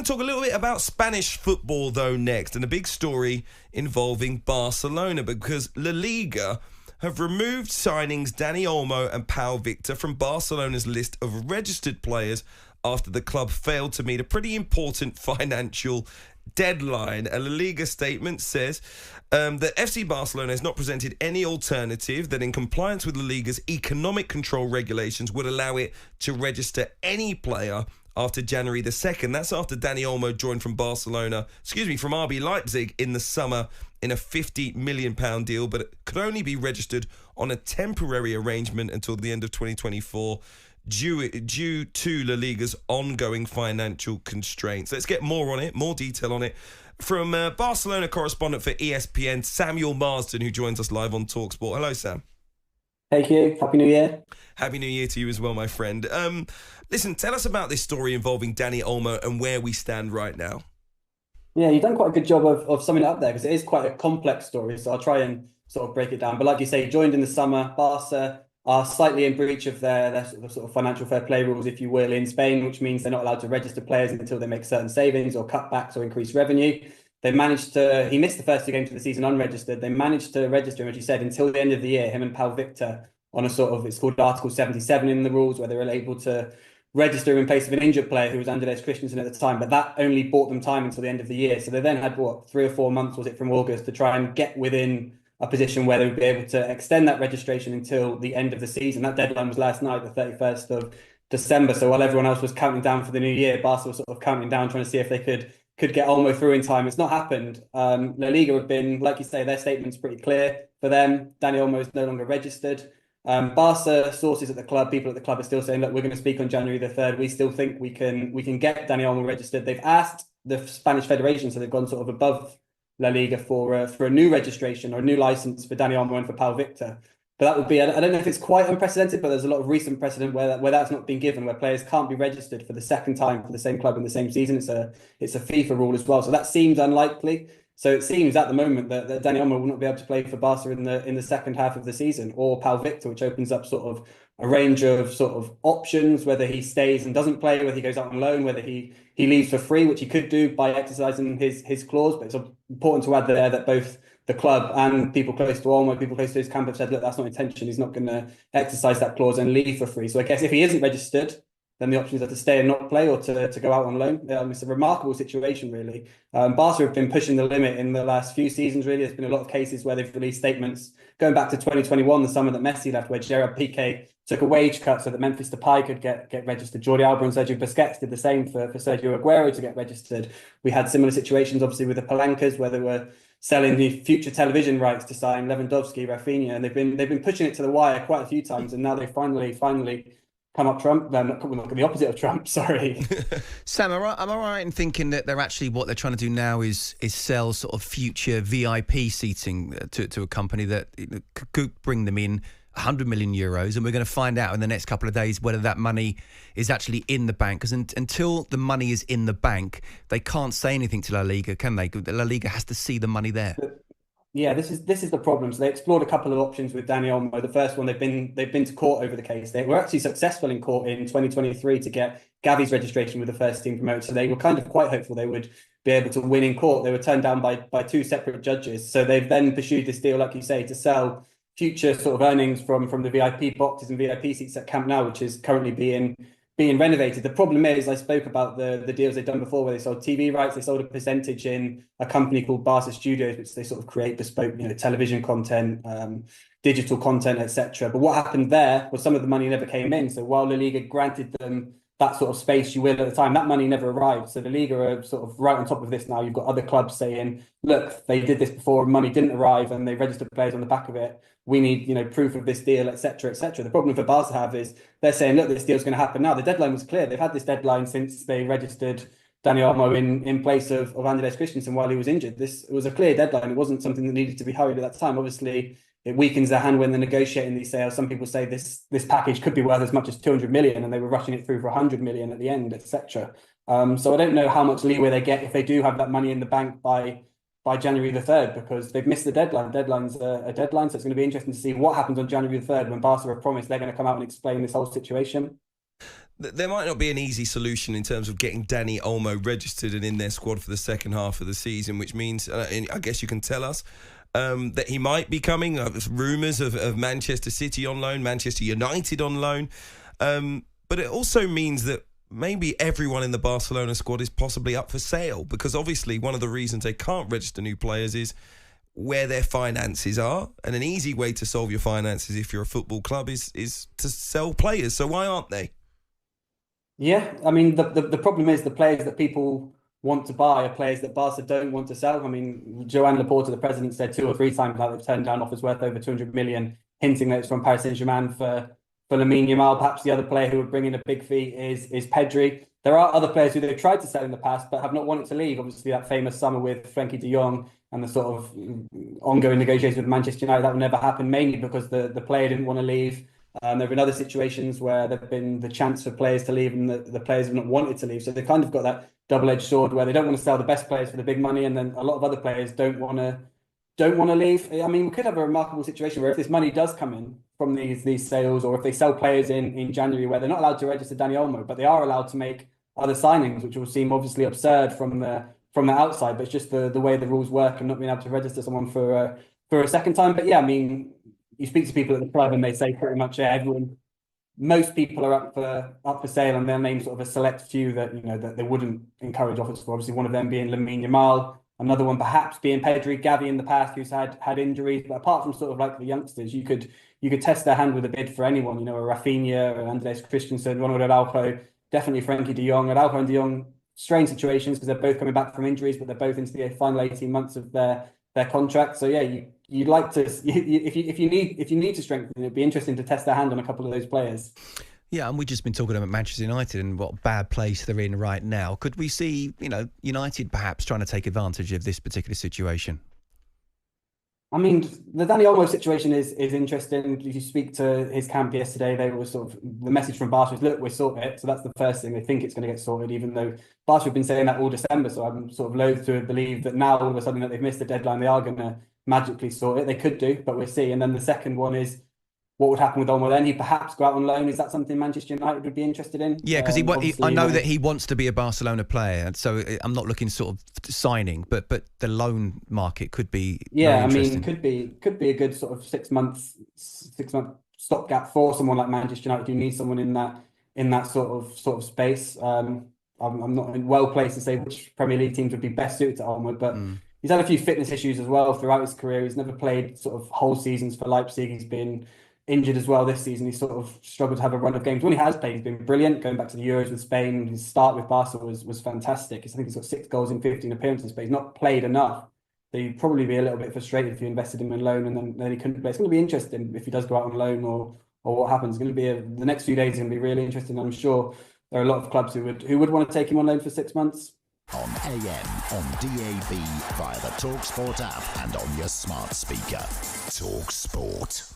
to talk a little bit about Spanish football, though, next, and a big story involving Barcelona, because La Liga have removed signings Dani Olmo and Pau Victor from Barcelona's list of registered players after the club failed to meet a pretty important financial deadline. A La Liga statement says that FC Barcelona has not presented any alternative that, in compliance with La Liga's economic control regulations, would allow it to register any player after January the 2nd. That's after Dani Olmo joined from RB Leipzig in the summer in a £50 million deal, but it could only be registered on a temporary arrangement until the end of 2024. Due to La Liga's ongoing financial constraints. Let's get more detail on it, from Barcelona correspondent for ESPN, Sam Marsden, who joins us live on talkSPORT. Hello, Sam. Hey, Hugh. Happy New Year. Happy New Year to you as well, my friend. Listen, tell us about this story involving Dani Olmo and where we stand right now. Yeah, you've done quite a good job of summing it up there, because it is quite a complex story, so I'll try and sort of break it down. But like you say, joined in the summer. Barca are slightly in breach of their sort of financial fair play rules, if you will, in Spain, which means they're not allowed to register players until they make certain savings or cutbacks or increase revenue. He missed the first 2 games of the season unregistered. They managed to register him, as you said, until the end of the year, him and Pau Victor, on a sort of, it's called Article 77 in the rules, where they were able to register him in place of an injured player who was Andres Christensen at the time, but that only bought them time until the end of the year. So they then had, 3 or 4 months, was it, from August, to try and get within a position where they would be able to extend that registration until the end of the season. That deadline was last night, the 31st of December. So while everyone else was counting down for the new year, Barca was sort of counting down, trying to see if they could get Olmo through in time. It's not happened. La Liga have been, like you say, their statement's pretty clear for them. Dani Olmo is no longer registered. Barca sources at the club, people at the club, are still saying, look, we're going to speak on January the 3rd. We still think we can get Dani Olmo registered. They've asked the Spanish Federation, so they've gone sort of above La Liga for a new registration or a new license for Dani Olmo and for Pau Victor. But that would be, I don't know if it's quite unprecedented, but there's a lot of recent precedent where that's not been given, where players can't be registered for the second time for the same club in the same season. It's a FIFA rule as well. So that seems unlikely. So it seems at the moment that Dani Olmo will not be able to play for Barca in the second half of the season, or Pau Victor, which opens up sort of a range of sort of options, whether he stays and doesn't play, whether he goes out on loan, whether he leaves for free, which he could do by exercising his clause. But it's important to add there that both the club and people close to Olmo, people close to his camp, have said, look, that's not intention. He's not going to exercise that clause and leave for free. So I guess if he isn't registered, then the options are to stay and not play, or to go out on loan. It's a remarkable situation, really. Barca have been pushing the limit in the last few seasons, really. There's been a lot of cases where they've released statements going back to 2021, the summer that Messi left, where Gerard Piqué took a wage cut so that Memphis Depay could get registered. Jordi Alba and Sergio Busquets did the same for Sergio Aguero to get registered. We had similar situations, obviously, with the Palancas, where they were selling the future television rights to sign Lewandowski, Rafinha, and they've been pushing it to the wire quite a few times, and now they finally come up Trump. Not the opposite of Trump. Sorry, Sam. Am I right in thinking that what they're trying to do now is sell sort of future VIP seating to a company that could bring them in €100 million, and we're going to find out in the next couple of days whether that money is actually in the bank? Because until the money is in the bank, they can't say anything to La Liga, can they? La Liga has to see the money there. Yeah, this is the problem. So they explored a couple of options with Dani Olmo. The first one, they've been to court over the case. They were actually successful in court in 2023 to get Gavi's registration with the first team promoted. So they were kind of quite hopeful they would be able to win in court. They were turned down by 2 separate judges. So they've then pursued this deal, like you say, to sell future sort of earnings from the VIP boxes and VIP seats at Camp Nou, which is currently being renovated. The problem is, I spoke about the deals they've done before, where they sold TV rights. They sold a percentage in a company called Barca Studios, which they sort of create bespoke, television content, digital content, etc. But what happened there was some of the money never came in. So while La Liga granted them that sort of space, you will, at the time, that money never arrived. So the Liga are sort of right on top of this now. You've got other clubs saying, look, they did this before, money didn't arrive, and they registered players on the back of it. We need, proof of this deal, etc., etc. The problem for Barca have is they're saying, look, this deal's going to happen now. The deadline was clear. They've had this deadline since they registered Dani Olmo in place of Andres Christensen while he was injured. It was a clear deadline. It wasn't something that needed to be hurried at that time. Obviously, it weakens their hand when they're negotiating these sales. Some people say this package could be worth as much as 200 million, and they were rushing it through for 100 million at the end, etc. So I don't know how much leeway they get if they do have that money in the bank by January the 3rd, because they've missed the deadline. Deadline's a deadline, so it's going to be interesting to see what happens on January the 3rd when Barca have promised they're going to come out and explain this whole situation. There might not be an easy solution in terms of getting Dani Olmo registered and in their squad for the second half of the season, which means, and I guess you can tell us, that he might be coming. Rumours of Manchester City on loan, Manchester United on loan. But it also means that maybe everyone in the Barcelona squad is possibly up for sale, because obviously one of the reasons they can't register new players is where their finances are. And an easy way to solve your finances if you're a football club is to sell players. So why aren't they? Yeah, I mean, the problem is the players that people want to buy are players that Barca don't want to sell. I mean, Joan Laporta, the president, said 2 or 3 times now they've turned down offers worth over 200 million, hinting that it's from Paris Saint-Germain for Lamine Yamal. Perhaps the other player who would bring in a big fee is Pedri. There are other players who they've tried to sell in the past but have not wanted to leave. Obviously, that famous summer with Frenkie de Jong and the sort of ongoing negotiations with Manchester United, that will never happen, mainly because the player didn't want to leave. There have been other situations where there have been the chance for players to leave and the players have not wanted to leave. So they've kind of got that double-edged sword where they don't want to sell the best players for the big money, and then a lot of other players don't want to leave. I mean, we could have a remarkable situation where if this money does come in from these sales, or if they sell players in January where they're not allowed to register Dani Olmo, but they are allowed to make other signings, which will seem obviously absurd from the outside, but it's just the way the rules work and not being able to register someone for a second time. But yeah, I mean, you speak to people at the club and they say pretty much most people are up for sale, and they'll name sort of a select few that that they wouldn't encourage offers for. Obviously, one of them being Lamine Yamal, another one perhaps being Pedri, Gavi in the past, who's had injuries. But apart from sort of like the youngsters, you could test their hand with a bid for anyone. A Rafinha, or Andres Christensen, Ronald Araujo, definitely Frenkie de Jong. Araujo and de Jong, strange situations because they're both coming back from injuries, but they're both into the final 18 months of their contract. So yeah, you'd like to, if you need to strengthen, it'd be interesting to test their hand on a couple of those players. Yeah, and we've just been talking about Manchester United and what bad place they're in right now. Could we see, United perhaps trying to take advantage of this particular situation? I mean, the Dani Olmo situation is interesting. If you speak to his camp yesterday, they were sort of, the message from Barca is, look, we're sorting it. So that's the first thing. They think it's going to get sorted, even though Barca have been saying that all December. So I'm sort of loath to believe that now all of a sudden that they've missed the deadline, they are going to magically sort it. They could do, but we'll see. And then the second one is, what would happen with Olmo then? He'd perhaps go out on loan. Is that something Manchester United would be interested in? Yeah, because I know that he wants to be a Barcelona player, so I'm not looking sort of signing, but the loan market could be. Yeah, I mean, could be a good sort of 6 month stopgap for someone like Manchester United who needs someone in that sort of space. I'm not well placed to say which Premier League teams would be best suited to Olmo, but he's had a few fitness issues as well throughout his career. He's never played sort of whole seasons for Leipzig. He's been injured as well this season. He's sort of struggled to have a run of games. When he has played, he's been brilliant. Going back to the Euros with Spain, his start with Barca was fantastic. I think he's got 6 goals in 15 appearances, but he's not played enough. So you'd probably be a little bit frustrated if you invested him in loan and then he couldn't play. It's going to be interesting if he does go out on loan or what happens. It's going to be the next few days are going to be really interesting. I'm sure there are a lot of clubs who would want to take him on loan for 6 months. On AM, on DAB, via the talkSPORT app and on your smart speaker. talkSPORT.